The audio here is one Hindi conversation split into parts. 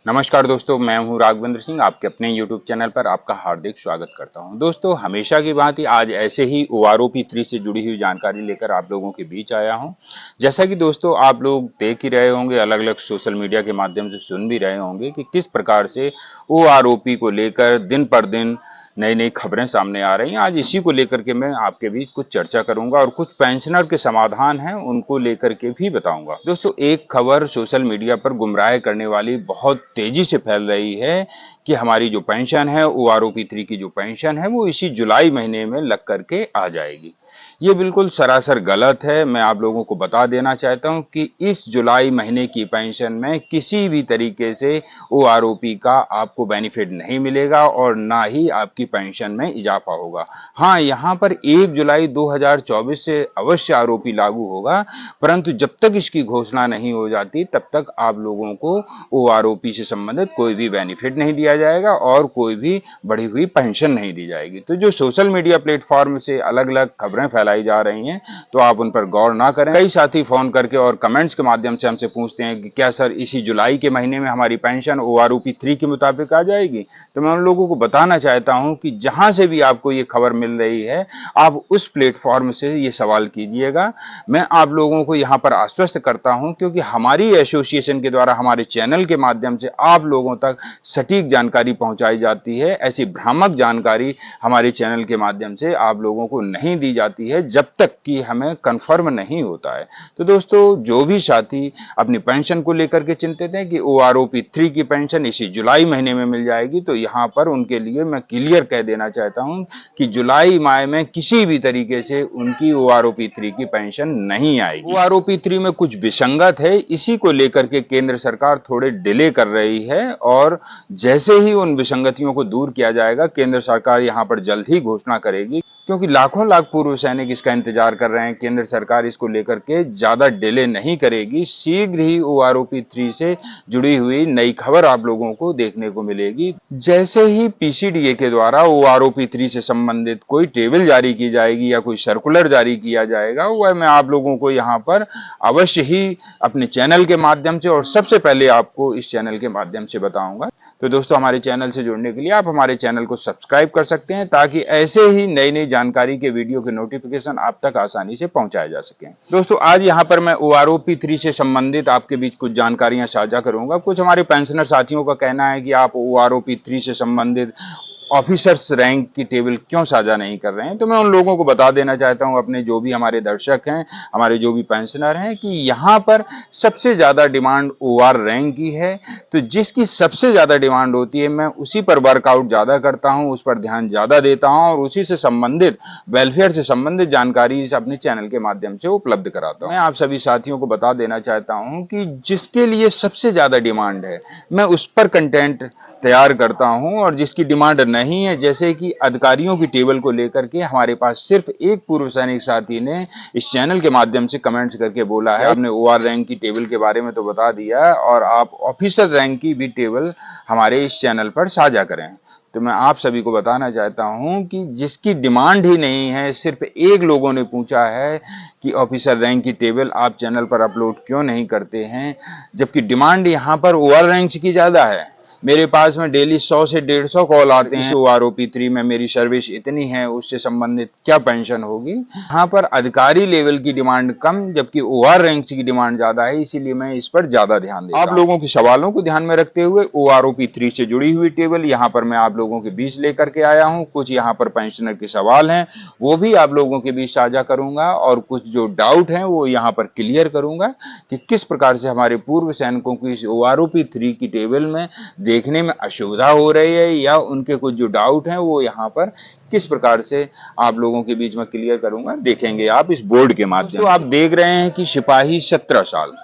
नमस्कार दोस्तों, मैं हूं राघवेंद्र सिंह। आपके अपने YouTube चैनल पर आपका हार्दिक स्वागत करता हूं। दोस्तों, हमेशा की भांति आज ऐसे ही OROP3 से जुड़ी हुई जानकारी लेकर आप लोगों के बीच आया हूं। जैसा कि दोस्तों आप लोग देख ही रहे होंगे, अलग-अलग सोशल मीडिया के माध्यम से सुन भी रहे होंगे कि किस प्रकार से OROP को लेकर दिन पर दिन नई-नई खबरें सामने आ रही हैं। आज इसी को लेकर के मैं आपके बीच कुछ चर्चा करूंगा और कुछ पेंशनर के समाधान हैं उनको लेकर के भी बताऊंगा। दोस्तों, एक खबर सोशल मीडिया पर गुमराह करने वाली बहुत तेजी से फैल रही है कि हमारी जो पेंशन है, OROP3 की जो पेंशन है, वो इसी जुलाई महीने में लग करके आ जाएगी। ये बिल्कुल सरासर गलत है। मैं आप लोगों को बता देना चाहता हूं कि इस जुलाई महीने की पेंशन में किसी भी तरीके से OROP का आपको बेनिफिट नहीं मिलेगा और ना ही आपकी पेंशन में इजाफा होगा। हाँ, यहाँ पर 1 जुलाई 2024 से अवश्य आरोपी लागू होगा, परंतु जब तक इसकी घोषणा नहीं हो जाती तब तक आप लोगों को OROP से संबंधित कोई भी बेनिफिट नहीं दिया जाएगा और कोई भी बढ़ी हुई पेंशन नहीं दी जाएगी। तो जो सोशल मीडिया प्लेटफॉर्म से अलग-अलग खबरें फैलाई जा रही हैं, तो आप उन पर गौर ना करें। कई साथी फोन करके और कमेंट्स के माध्यम से हमसे पूछते हैं कि क्या सर इसी जुलाई के महीने में हमारी पेंशन OROP3 के मुताबिक आ जाएगी? तो मैं उन लोगों को बताना चाहता हूं कि जहां से भी आपको ये खबर मिल रही है, आप उस प्लेटफॉर्म से ये सवाल कीजिएगा। मैं आप लोगों को यहाँ पर आश्वस्त करता हूं क्योंकि हमारी एसोसिएशन के द्वारा हमारे चैनल के माध्यम से आप लोगों तक सटीक जानकारी पहुंचाई जाती है। ऐसी भ्रामक जानकारी हमारे चैनल के माध्यम से आप लोगों को नहीं दी जाती है जब तक कि हमें कंफर्म नहीं होता है। तो दोस्तों, जो भी साथी अपनी पेंशन को लेकर के चिंतित हैं कि OROP3 की पेंशन इसी जुलाई महीने में मिल जाएगी, तो यहाँ पर उनके लिए मैं क्लियर कह देना चाहता हूँ कि जुलाई माह में किसी भी तरीके से उनकी OROP3 की पेंशन नहीं आएगी। OROP3 में कुछ विसंगत है, इसी को लेकर के केंद्र सरकार थोड़े डिले कर रही है और जैसे ही उन विसंगतियों को दूर किया जाएगा, केंद्र सरकार यहाँ पर जल्द ही घोषणा करेगी क्योंकि लाखों लाख पूर्व सैनिक इसका इंतजार कर रहे हैं। केंद्र सरकार इसको लेकर के ज्यादा डिले नहीं करेगी। शीघ्र ही OROP3 से जुड़ी हुई नई खबर आप लोगों को देखने को मिलेगी। जैसे ही PCDA के द्वारा OROP3 से संबंधित कोई टेबल जारी की जाएगी या कोई सर्कुलर जारी किया जाएगा, वह मैं आप लोगों को यहाँ पर अवश्य ही अपने चैनल के माध्यम से और सबसे पहले आपको इस चैनल के माध्यम से बताऊंगा। तो दोस्तों, हमारे चैनल से जुड़ने के लिए आप हमारे चैनल को सब्सक्राइब कर सकते हैं ताकि ऐसे ही नई नई जानकारी के वीडियो के नोटिफिकेशन आप तक आसानी से पहुंचाए जा सकें। दोस्तों, आज यहाँ पर मैं OROP3 से संबंधित आपके बीच कुछ जानकारियां साझा करूंगा। कुछ हमारे पेंशनर साथियों का कहना है कि आप OROP3 से संबंधित ऑफिसर्स रैंक की टेबल क्यों साझा नहीं कर रहे हैं। तो मैं उन लोगों को बता देना चाहता हूं, अपने जो भी हमारे दर्शक हैं, हमारे जो भी पेंशनर हैं, कि यहाँ पर सबसे ज्यादा डिमांड OR रैंक की है। तो जिसकी सबसे ज्यादा डिमांड होती है, मैं उसी पर वर्कआउट ज्यादा करता हूं, उस पर ध्यान ज्यादा देता हूं और उसी से संबंधित वेलफेयर से संबंधित जानकारी अपने चैनल के माध्यम से उपलब्ध कराता हूं। मैं आप सभी साथियों को बता देना चाहता हूं कि जिसके लिए सबसे ज्यादा डिमांड है, मैं उस पर कंटेंट तैयार करता हूं और जिसकी डिमांड नहीं है, जैसे कि अधिकारियों की टेबल को लेकर के हमारे पास सिर्फ एक पूर्व सैनिक साथी ने इस चैनल के माध्यम से कमेंट्स करके बोला है, आपने OR रैंक की टेबल के बारे में तो बता दिया और आप ऑफिसर रैंक की भी टेबल हमारे इस चैनल पर साझा करें। तो मैं आप सभी को बताना चाहता हूं कि जिसकी डिमांड ही नहीं है, सिर्फ एक लोगों ने पूछा है कि ऑफिसर रैंक की टेबल आप चैनल पर अपलोड क्यों नहीं करते हैं, जबकि डिमांड यहां पर OR रैंक की ज्यादा है। मेरे पास में डेली 100 से 150 कॉल आते हैं, OROP3 में मेरी सर्विस इतनी है, उससे संबंधित क्या पेंशन होगी। यहाँ पर अधिकारी लेवल की डिमांड कम, जबकि OR रैंक की डिमांड ज्यादा है, इसीलिए मैं इस पर ज्यादा ध्यान देता हूं। आप लोगों के सवालों को ध्यान में रखते हुए OROP3 से जुड़ी हुई टेबल यहाँ पर मैं आप लोगों के बीच लेकर के आया हूँ। कुछ यहाँ पर पेंशनर के सवाल हैं, वो भी आप लोगों के बीच साझा करूंगा और कुछ जो डाउट हैं वो यहाँ पर क्लियर करूंगा कि किस प्रकार से हमारे पूर्व सैनिकों की इस OROP3 की टेबल में देखने में असुविधा हो रही है या उनके कुछ जो डाउट हैं वो यहाँ पर किस प्रकार से आप लोगों के बीच में क्लियर करूंगा, देखेंगे आप इस बोर्ड के माध्यम से। तो आप देख रहे हैं कि सिपाही 17 साल,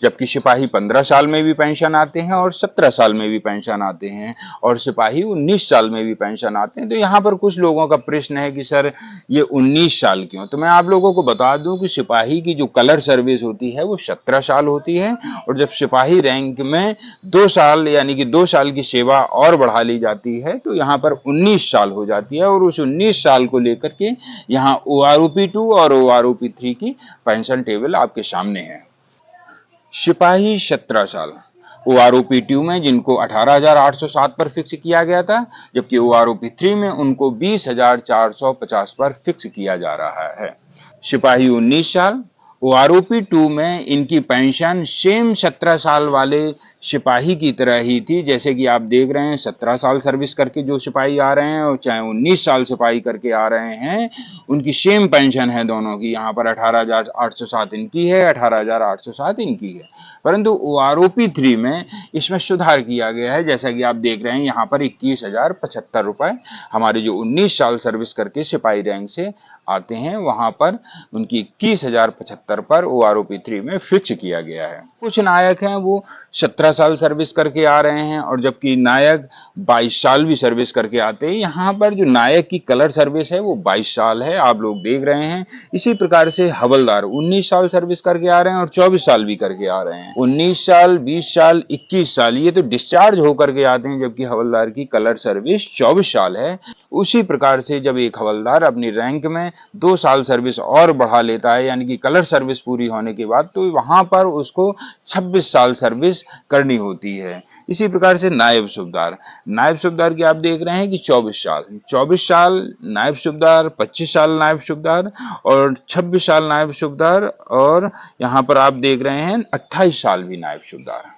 जबकि सिपाही 15 साल में भी पेंशन आते हैं और 17 साल में भी पेंशन आते हैं और सिपाही 19 साल में भी पेंशन आते हैं। तो यहाँ पर कुछ लोगों का प्रश्न है कि सर ये 19 साल क्यों। तो मैं आप लोगों को बता दूं कि सिपाही की जो कलर सर्विस होती है वो 17 साल होती है और जब सिपाही रैंक में 2 साल यानी कि 2 साल की सेवा और बढ़ा ली जाती है तो यहाँ पर 19 साल हो जाती है और उस 19 साल को लेकर के यहाँ OROP2 और OROP3 की पेंशन टेबल आपके सामने है। सिपाही 17 साल, OROP 2 में जिनको 18,807 पर फिक्स किया गया था, जबकि OROP 3 में उनको 20,450 पर फिक्स किया जा रहा है। सिपाही 19 साल, OROP 2 में इनकी पेंशन सेम 17 साल वाले सिपाही की तरह ही थी। जैसे कि आप देख रहे हैं 17 साल सर्विस करके जो सिपाही आ रहे हैं और चाहे 19 साल सिपाही करके आ रहे हैं, उनकी सेम पेंशन है दोनों की। यहाँ पर 18,807 इनकी है, 18,807 इनकी है। परंतु OROP 3 में इसमें सुधार किया गया है। जैसा कि आप देख रहे हैं यहाँ पर 21,075 रुपए हमारे जो 19 साल सर्विस करके सिपाही रैंक से आते हैं वहां पर उनकी 21,075 पर OROP 3 में फिक्स किया गया है। कुछ नायक हैं वो 17 साल सर्विस करके आ रहे हैं और जबकि नायक 22 साल भी सर्विस करके आते हैं। यहाँ पर जो नायक की कलर सर्विस है वो 22 साल है, आप लोग देख रहे हैं। इसी प्रकार से हवलदार 19 साल सर्विस करके आ रहे हैं और 24 साल भी करके आ रहे हैं। 19 साल, 20 साल, 21 साल ये तो डिस्चार्ज होकर के आते हैं, जबकि हवलदार की कलर सर्विस 24 साल है। उसी प्रकार से जब एक हवलदार अपनी रैंक में 2 साल सर्विस और बढ़ा लेता है, यानी कि कलर सर्विस पूरी होने के बाद, तो वहां पर उसको 26 साल सर्विस करनी होती है। इसी प्रकार से नायब सूबेदार की आप देख रहे हैं कि 24 साल नायब सूबेदार, 25 साल नायब सूबेदार और 26 साल नायब सूबेदार, और यहाँ पर आप देख रहे हैं 28 साल भी नायब सूबेदार।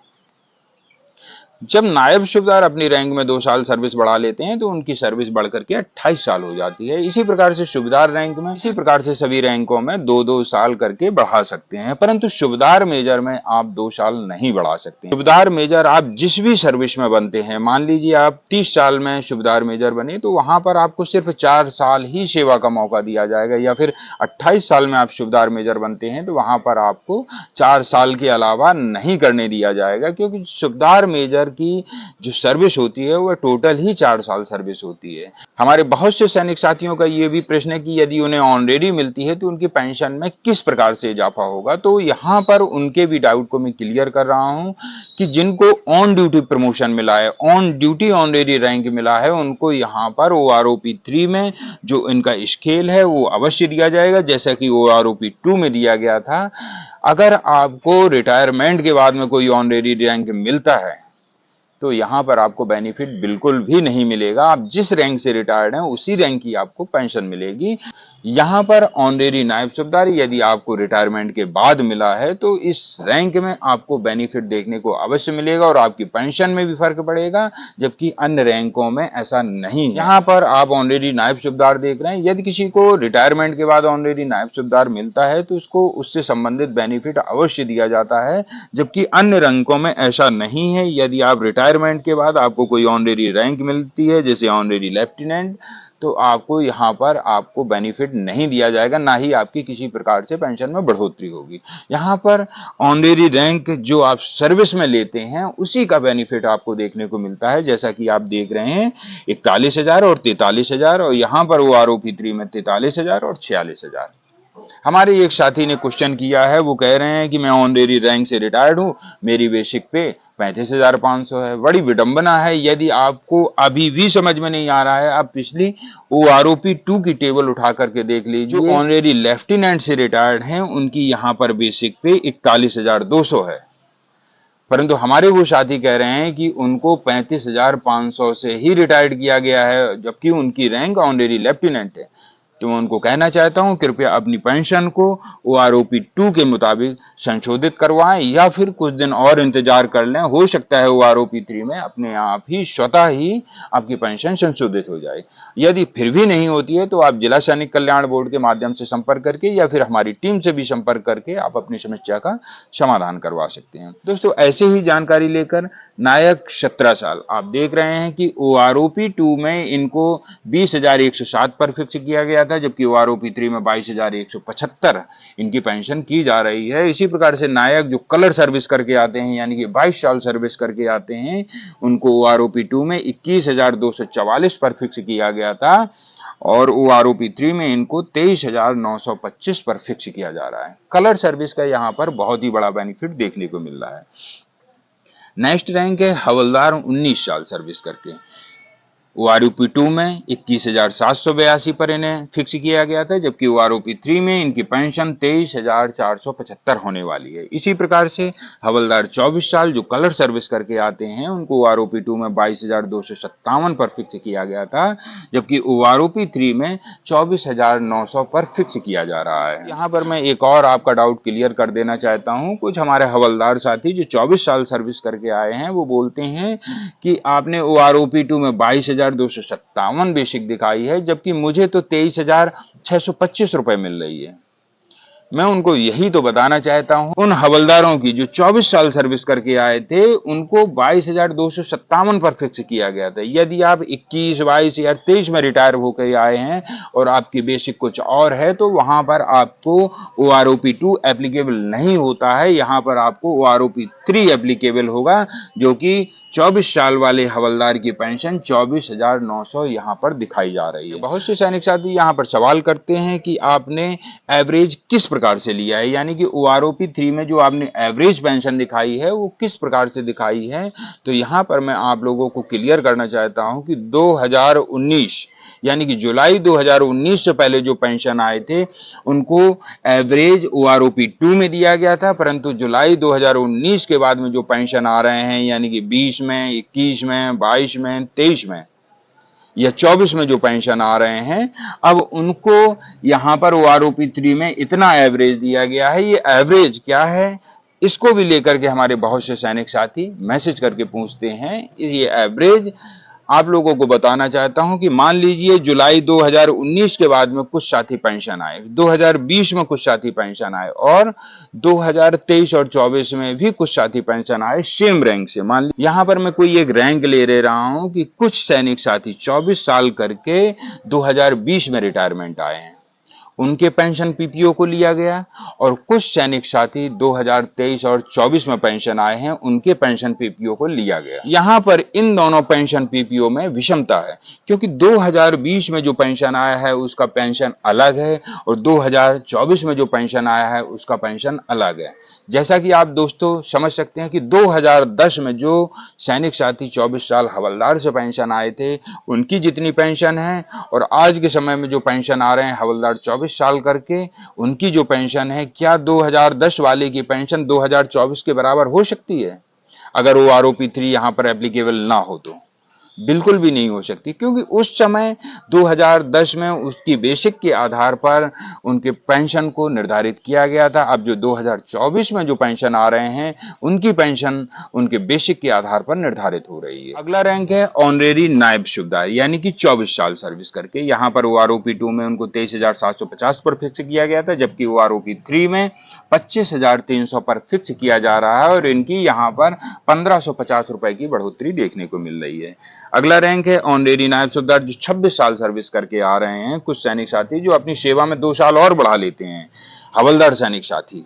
जब नायब सूबेदार अपनी रैंक में 2 साल सर्विस बढ़ा लेते हैं तो उनकी सर्विस बढ़कर के 28 साल हो जाती है। इसी प्रकार से सूबेदार रैंक में, इसी प्रकार से सभी रैंकों में 2-2 साल करके बढ़ा सकते हैं, परंतु सूबेदार मेजर में आप 2 साल नहीं बढ़ा सकते। सूबेदार मेजर आप जिस भी सर्विस में बनते हैं, मान लीजिए आप 30 साल में सूबेदार मेजर बने तो वहां पर आपको सिर्फ 4 साल ही सेवा का मौका दिया जाएगा, या फिर 28 साल में आप सूबेदार मेजर बनते हैं तो वहां पर आपको 4 साल के अलावा नहीं करने दिया जाएगा, क्योंकि सूबेदार मेजर की जो सर्विस होती है वह टोटल ही 4 साल सर्विस होती है। हमारे बहुत से सैनिक साथियों का ये भी प्रश्न है कि यदि उन्हें ऑनरेडी मिलती है तो उनकी पेंशन में किस प्रकार से इजाफा होगा। तो यहाँ पर उनके भी डाउट को मैं क्लियर कर रहा हूँ कि जिनको ऑन ड्यूटी प्रमोशन मिला है, ऑन ड्यूटी ऑनरेडी रैंक मिला है, उनको यहाँ पर OROP 3 में जो इनका स्केल है वो अवश्य दिया जाएगा, जैसा कि OROP 2 में दिया गया था। अगर आपको रिटायरमेंट के बाद में कोई ऑनरेडी रैंक मिलता है तो यहाँ पर आपको बेनिफिट बिल्कुल भी नहीं मिलेगा। आप जिस रैंक से रिटायर्ड हैं उसी रैंक की आपको पेंशन मिलेगी। यहाँ पर ऑनरेरी नायब सूबेदार यदि आपको रिटायरमेंट के बाद मिला है तो इस रैंक में आपको बेनिफिट देखने को अवश्य मिलेगा और आपकी पेंशन में भी फर्क पड़ेगा, जबकि अन्य रैंकों में ऐसा नहीं है। यहाँ पर आप ऑनरेरी नायब सूबेदार देख रहे हैं। यदि किसी को रिटायरमेंट के बाद ऑनरेरी नायब सूबेदार मिलता है तो उसको उससे संबंधित बेनिफिट अवश्य दिया जाता है, जबकि अन्य रैंकों में ऐसा नहीं है। यदि आप रिटायरमेंट के बाद आपको कोई ऑनरेरी रैंक मिलती है, जैसे ऑनरेरी लेफ्टिनेंट, तो आपको यहाँ पर आपको बेनिफिट नहीं दिया जाएगा, ना ही आपकी किसी प्रकार से पेंशन में बढ़ोतरी होगी। यहाँ पर ऑनरेरी रैंक जो आप सर्विस में लेते हैं उसी का बेनिफिट आपको देखने को मिलता है, जैसा कि आप देख रहे हैं 41,000 और 43,000, और यहाँ पर OROP 3 में 43,000 और 46,000। हमारे एक साथी ने क्वेश्चन किया है, वो कह रहे हैं कि मैं ऑनरेरी रैंक से रिटायर्ड हूँ, मेरी बेसिक पे 35,500 है। बड़ी विडंबना है। यदि आपको अभी भी समझ में नहीं आ रहा है, आप पिछली OROP 2 की टेबल उठा करके देख लीजिए। जो ऑनरेरी लेफ्टिनेंट से रिटायर्ड हैं उनकी यहाँ पर बेसिक पे 41,200 है, परंतु हमारे वो साथी कह रहे हैं कि उनको 35,500 से ही रिटायर्ड किया गया है, जबकि उनकी रैंक ऑनरेरी लेफ्टिनेंट है। तो मैं उनको कहना चाहता हूं कृपया अपनी पेंशन को OROP 2 के मुताबिक संशोधित करवाएं, या फिर कुछ दिन और इंतजार कर लें। हो सकता है OROP 3 में अपने आप ही स्वतः ही आपकी पेंशन संशोधित हो जाए। यदि फिर भी नहीं होती है तो आप जिला सैनिक कल्याण बोर्ड के माध्यम से संपर्क करके या फिर हमारी टीम से भी संपर्क करके आप अपनी समस्या का समाधान करवा सकते हैं। दोस्तों, ऐसे ही जानकारी लेकर नायक 17 साल आप देख रहे हैं कि OROP 2 में इनको 20,107 पर फिक्स किया गया था, जबकि OROP 3 में 22,175 इनकी पेंशन की जा रही है। इसी प्रकार से नायक जो कलर सर्विस करके आते हैं, यानी कि 22 साल सर्विस करके आते हैं, उनको OROP 2 में 21,244 पर फिक्स किया गया था और OROP 3 में इनको 23,925 पर फिक्स किया जा रहा है। कलर सर्विस का यहाँ पर बहुत ही बड़ा बेनिफिट देखने को मिल रहा है। नेक्स्ट रैंक है हवलदार 19 साल सर्विस करके। OROP 2 में 21,782 पर इन्हें फिक्स किया गया था, जबकि OROP 3 में इनकी पेंशन 23,475 होने वाली है। इसी प्रकार से हवलदार 24 साल जो कलर सर्विस करके आते हैं उनको OROP 2 में 22,257 पर फिक्स किया गया था, जबकि OROP 3 में 24,900 पर फिक्स किया जा रहा है। यहाँ पर मैं एक और आपका डाउट क्लियर कर देना चाहता हूँ। कुछ हमारे हवलदार साथी जो 24 साल सर्विस करके आए हैं वो बोलते हैं कि आपने OROP 2 में 22,257 बेसिक दिखाई है, जबकि मुझे तो 23,625 रुपए मिल रही है। मैं उनको यही तो बताना चाहता हूं, उन हवलदारों की जो 24 साल सर्विस करके आए थे उनको 22,257 पर फिक्स किया गया था। यदि आप 21, 22 या 23 में रिटायर होकर आए हैं और आपकी बेसिक कुछ और है तो वहां पर आपको OROP 2 एप्लीकेबल नहीं होता है। यहां पर आपको OROP 3 एप्लीकेबल होगा, जो कि 24 साल वाले हवलदार की पेंशन 24,900 यहाँ पर दिखाई जा रही है। बहुत से सैनिक साथी यहाँ पर सवाल करते हैं कि आपने एवरेज किस प्रकार से लिया है, यानी कि OROP 3 में जो आपने एवरेज पेंशन दिखाई है वो किस प्रकार से दिखाई है। तो यहाँ पर मैं आप लोगों को क्लियर करना चाहता हूँ कि 2019 यानी कि जुलाई 2019 से पहले जो पेंशन आए थे उनको एवरेज OROP 2 में दिया गया था, परंतु जुलाई 2019 के बाद में जो पेंशन आ रहे हैं यानी कि 20 में, 21 में, 22 में, 23 में या 24 में जो पेंशन आ रहे हैं, अब उनको यहाँ पर OROP 3 में इतना एवरेज दिया गया है। ये एवरेज क्या है, इसको भी लेकर के हमारे बहुत से सैनिक साथी मैसेज करके पूछते हैं। ये एवरेज आप लोगों को बताना चाहता हूं कि मान लीजिए जुलाई 2019 के बाद में कुछ साथी पेंशन आए, 2020 में कुछ साथी पेंशन आए और 2023 और 24 में भी कुछ साथी पेंशन आए सेम रैंक से। मान लीजिए यहां पर मैं कोई एक रैंक ले रहा हूं कि कुछ सैनिक साथी 24 साल करके 2020 में रिटायरमेंट आए हैं, उनके पेंशन PPO को लिया गया, और कुछ सैनिक साथी 2023 और 24 में पेंशन आए हैं, उनके पेंशन PPO को लिया गया। यहाँ पर इन दोनों पेंशन PPO में विषमता है, क्योंकि 2020 में जो पेंशन आया है उसका पेंशन अलग है और 2024 में जो पेंशन आया है उसका पेंशन अलग है। जैसा कि आप दोस्तों समझ सकते हैं कि 2010 में जो सैनिक साथी 24 साल हवलदार से पेंशन आए थे उनकी जितनी पेंशन है और आज के समय में जो पेंशन आ रहे हैं हवलदार 24 साल करके, उनकी जो पेंशन है, क्या 2010 वाले की पेंशन 2024 के बराबर हो सकती है अगर OROP 3 यहाँ पर एप्लीकेबल ना हो तो? बिल्कुल भी नहीं हो सकती, क्योंकि उस समय 2010 में उसकी बेसिक के आधार पर उनके पेंशन को निर्धारित किया गया था। अब जो 2024 में जो पेंशन आ रहे हैं उनकी पेंशन उनके बेसिक के आधार पर निर्धारित हो रही है। अगला रैंक है ऑनरेरी नायब सूबेदार, यानी कि 24 साल सर्विस करके। यहाँ पर OROP 2 में उनको 23,750 पर फिक्स किया गया था, जबकि OROP 3 में 25,300 पर फिक्स किया जा रहा है और इनकी यहाँ पर 1,550 रुपए की बढ़ोतरी देखने को मिल रही है। अगला रैंक है ऑनरेरी नायब सूबेदार, जो 26 साल सर्विस करके आ रहे हैं। कुछ सैनिक साथी जो अपनी सेवा में 2 साल और बढ़ा लेते हैं, हवलदार सैनिक साथी,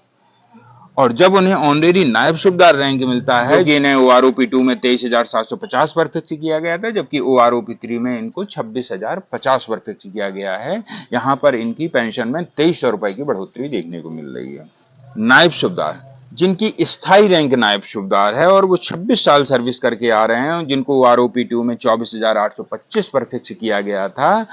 और जब उन्हें ऑनरेरी नायब सूबेदार रैंक मिलता है कि इन्हें OROP 2 में 23,750 पर फिक्स किया गया था, जबकि OROP 3 में इनको 26,050 पर फिक्स किया गया है। यहाँ पर इनकी पेंशन में 2,300 रुपए की बढ़ोतरी देखने को मिल रही है। नायब सूबेदार जिनकी स्थायी रैंक नायब सूबेदार है और वो 26 साल सर्विस करके आ रहे हैं, जिनको OROP 2 में 24,825 पर फिक्स किया गया था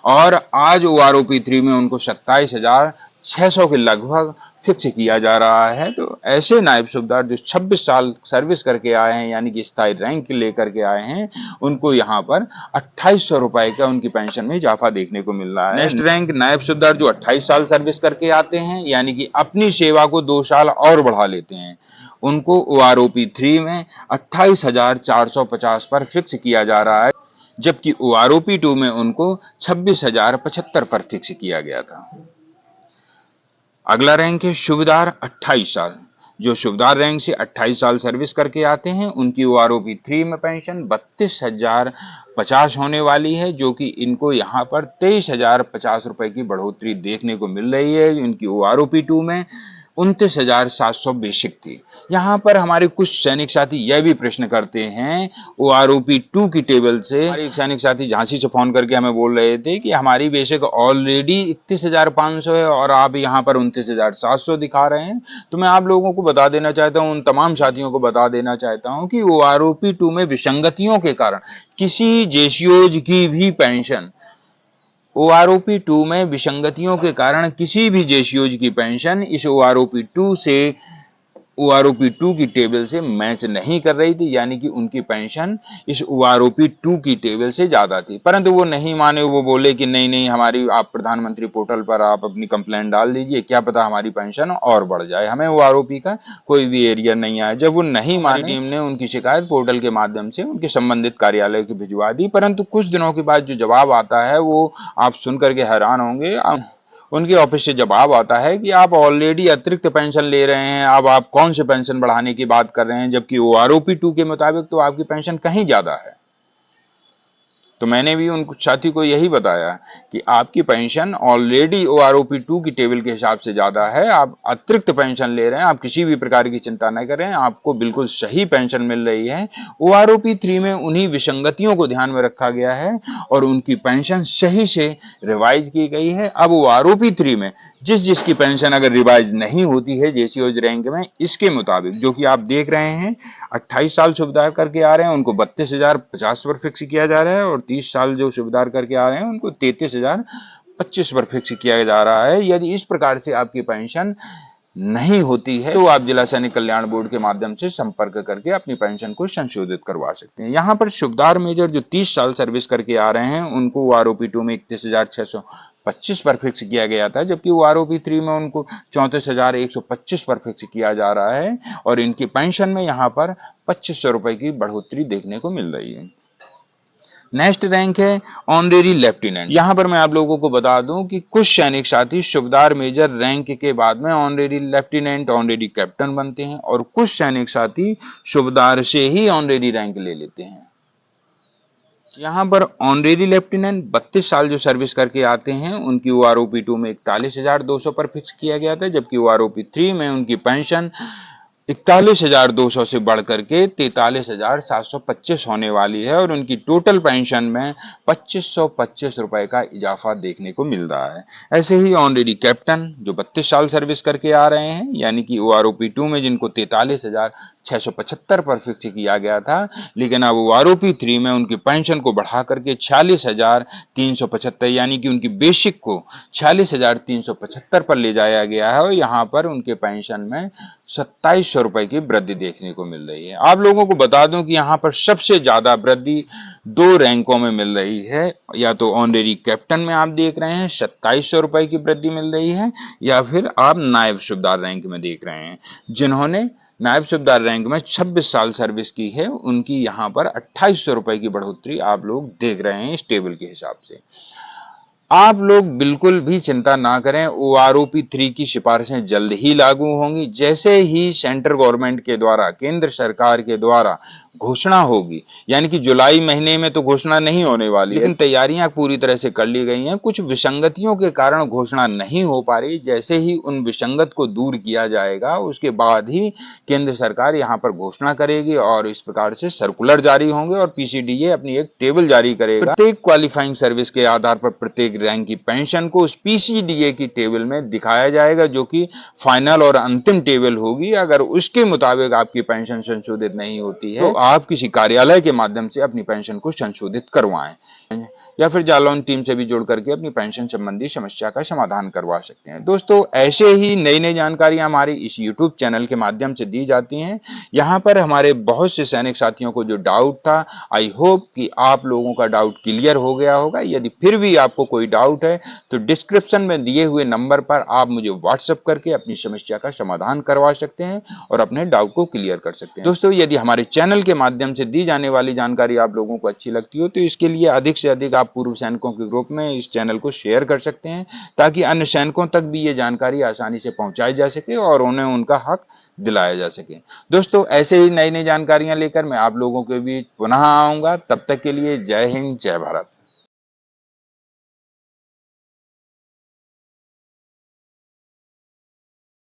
और आज OROP 3 में उनको 27,600 के लगभग फिक्स किया जा रहा है। तो ऐसे नायब सूबेदार जो 26 साल सर्विस करके आए हैं, यानी कि स्थायी रैंक लेकर के आए हैं, उनको यहाँ पर 2,800 रुपए का उनकी पेंशन में इजाफा देखने को मिल रहा है। नेक्स्ट रैंक नायब सूबेदार जो 28 साल सर्विस करके आते हैं, यानी कि अपनी सेवा को 2 साल और बढ़ा लेते हैं, उनको OROP 3 में 28,450 पर फिक्स किया जा रहा है, जबकि OROP 2 में उनको 26,075 पर फिक्स किया गया था। अगला रैंक है सूबेदार 28 साल, जो सूबेदार रैंक से 28 साल सर्विस करके आते हैं, उनकी OROP 3 में पेंशन 32,050 होने वाली है, जो कि इनको यहाँ पर 23,050 रुपए की बढ़ोतरी देखने को मिल रही है। इनकी OROP 2 में 29,700 बेसिक थी। यहाँ पर हमारे कुछ सैनिक साथी यह भी प्रश्न करते हैं OROP 2 की टेबल से। हमारे एक सैनिक साथी झांसी से फोन करके हमें बोल रहे थे कि हमारी बेसिक ऑलरेडी 31,500 है और आप यहाँ पर 29,700 दिखा रहे हैं। तो मैं आप लोगों को बता देना चाहता हूँ, उन तमाम साथियों को बता देना चाहता हूँ कि OROP 2 में विसंगतियों के कारण किसी जेसीओज की भी पेंशन OROP 2 में विसंगतियों के कारण किसी भी जेसीओज की पेंशन इस OROP 2 से OROP 2 की टेबल से मैच नहीं कर रही थी, यानी कि उनकी पेंशन इस OROP 2 की टेबल से ज्यादा थी। परंतु वो नहीं माने, वो बोले कि नहीं नहीं, हमारी आप प्रधानमंत्री पोर्टल पर आप अपनी कंप्लेंट डाल दीजिए, क्या पता हमारी पेंशन और बढ़ जाए, हमें OROP का कोई भी एरिया नहीं आया। जब वो नहीं माने, टीम ने उनकी शिकायत पोर्टल के माध्यम से उनके संबंधित कार्यालय को भिजवा दी। परंतु कुछ दिनों के बाद जो जवाब आता है वो आप सुन करके हैरान होंगे। उनके ऑफिस से जवाब आता है कि आप ऑलरेडी अतिरिक्त पेंशन ले रहे हैं, अब आप कौन से पेंशन बढ़ाने की बात कर रहे हैं, जबकि OROP 2 के मुताबिक तो आपकी पेंशन कहीं ज्यादा है। तो मैंने भी उन साथी को यही बताया कि आपकी पेंशन ऑलरेडी OROP 2 की टेबल के हिसाब से ज्यादा है, आप अतिरिक्त पेंशन ले रहे हैं, आप किसी भी प्रकार की चिंता न करें, आपको बिल्कुल सही पेंशन मिल रही है। OROP 3 में उन्हीं विसंगतियों को ध्यान में रखा गया है और उनकी पेंशन सही से रिवाइज की गई है। अब OROP 3 में जिसकी पेंशन अगर रिवाइज नहीं होती है जेसीओज रैंक में, इसके मुताबिक जो कि आप देख रहे हैं 28 साल सुबेदार करके आ रहे हैं उनको 32,050 पर फिक्स किया जा रहा है और 30 साल जो सुबेदार करके आ रहे हैं उनको 33,025 पर फिक्स किया जा रहा है। यदि इस प्रकार से आपकी पेंशन नहीं होती है तो आप जिला सैनिक कल्याण बोर्ड के माध्यम से संपर्क करके अपनी पेंशन को संशोधित करवा सकते हैं। यहाँ पर सुबेदार मेजर जो 30 साल सर्विस करके आ रहे हैं उनको OROP 2 में 31,625 पर फिक्स किया गया था, जबकि OROP 3 में उनको 34,125 पर फिक्स किया जा रहा है और इनकी पेंशन में यहाँ पर 2,500 रुपए की बढ़ोतरी देखने को मिल रही है। नेक्स्ट रैंक है ऑनरेरी लेफ्टिनेंट। यहां पर मैं आप लोगों को बता दूं कि कुछ सैनिक साथी सुबेदार मेजर रैंक के बाद में ऑनरेरी लेफ्टिनेंट, ऑनरेरी कैप्टन बनते हैं और कुछ सैनिक साथी सुबेदार से ही ऑनरेरी रैंक ले लेते हैं। यहाँ पर ऑनरेरी लेफ्टिनेंट 32 साल जो सर्विस करके आते हैं उनकी OROP 2 में 41,200 पर फिक्स किया गया था, जबकि OROP 3 में उनकी पेंशन 41,200 से बढ़कर के 43,725 होने वाली है और उनकी टोटल पेंशन में 2,525 रुपए का इजाफा देखने को मिल रहा है। ऐसे ही ऑनरेरी कैप्टन जो 32 साल सर्विस करके आ रहे हैं, यानी कि OROP 2 में जिनको 43,675 पर फिक्स किया गया था, लेकिन अब OROP 3 में उनकी पेंशन को बढ़ा करके 46,375 यानी कि उनकी बेसिक को 46,375 पर ले जाया गया है और यहाँ पर उनके पेंशन में 2,700 रुपए की वृद्धि देखने को मिल रही है। आप लोगों को बता दूं कि यहाँ पर सबसे ज्यादा वृद्धि 2 रैंकों में मिल रही है, या तो ऑनरेरी कैप्टन में आप देख रहे हैं 2,700 रुपए की वृद्धि मिल रही है, या फिर आप नायब सुबेदार रैंक में देख रहे हैं। जिन्होंने नायब सुबेदार रैंक में 26 साल सर्विस की है उनकी यहाँ पर 2,800 रुपए की बढ़ोतरी आप लोग देख रहे हैं इस टेबल के हिसाब से। आप लोग बिल्कुल भी चिंता ना करें, OROP 3 की सिफारिशें जल्द ही लागू होंगी। जैसे ही सेंट्रल गवर्नमेंट के द्वारा, केंद्र सरकार के द्वारा घोषणा होगी, यानी कि जुलाई महीने में तो घोषणा नहीं होने वाली है, लेकिन तैयारियां पूरी तरह से कर ली गई हैं। कुछ विसंगतियों के कारण घोषणा नहीं हो पा रही। जैसे ही उन विसंगत को दूर किया जाएगा उसके बाद ही केंद्र सरकार यहाँ पर घोषणा करेगी और इस प्रकार से सर्कुलर जारी होंगे और PCDA अपनी एक टेबल जारी करेगा। प्रत्येक क्वालिफाइंग सर्विस के आधार पर प्रत्येक रैंक की पेंशन को उस PCDA की टेबल में दिखाया जाएगा, जो कि फाइनल और अंतिम टेबल होगी। अगर उसके मुताबिक आपकी पेंशन संशोधित नहीं होती है तो आप किसी कार्यालय के माध्यम से अपनी पेंशन को संशोधित करवाएं या फिर जालौन टीम से भी जुड़ करके अपनी पेंशन संबंधी समस्या का समाधान करवा सकते हैं। दोस्तों, ऐसे ही नई नई जानकारियां हमारी इस YouTube चैनल के माध्यम से दी जाती हैं। यहाँ पर हमारे बहुत से सैनिक साथियों को जो डाउट था, आई होप कि आप लोगों का डाउट क्लियर हो गया होगा। यदि फिर भी आपको कोई डाउट है तो डिस्क्रिप्शन में दिए हुए नंबर पर आप मुझे व्हाट्सएप करके अपनी समस्या का समाधान करवा सकते हैं और अपने डाउट को क्लियर कर सकते हैं। दोस्तों, यदि हमारे चैनल के माध्यम से दी जाने वाली जानकारी आप लोगों को अच्छी लगती हो तो इसके लिए अधिक से अधिक आप पूर्व सैनिकों के ग्रुप में इस चैनल को शेयर कर सकते हैं, ताकि अन्य सैनिकों तक भी ये जानकारी आसानी से पहुंचाई जा सके और उन्हें उनका हक दिलाया जा सके। दोस्तों, ऐसे ही नई नई जानकारियां लेकर मैं आप लोगों के बीच पुनः आऊंगा। तब तक के लिए जय हिंद, जय भारत।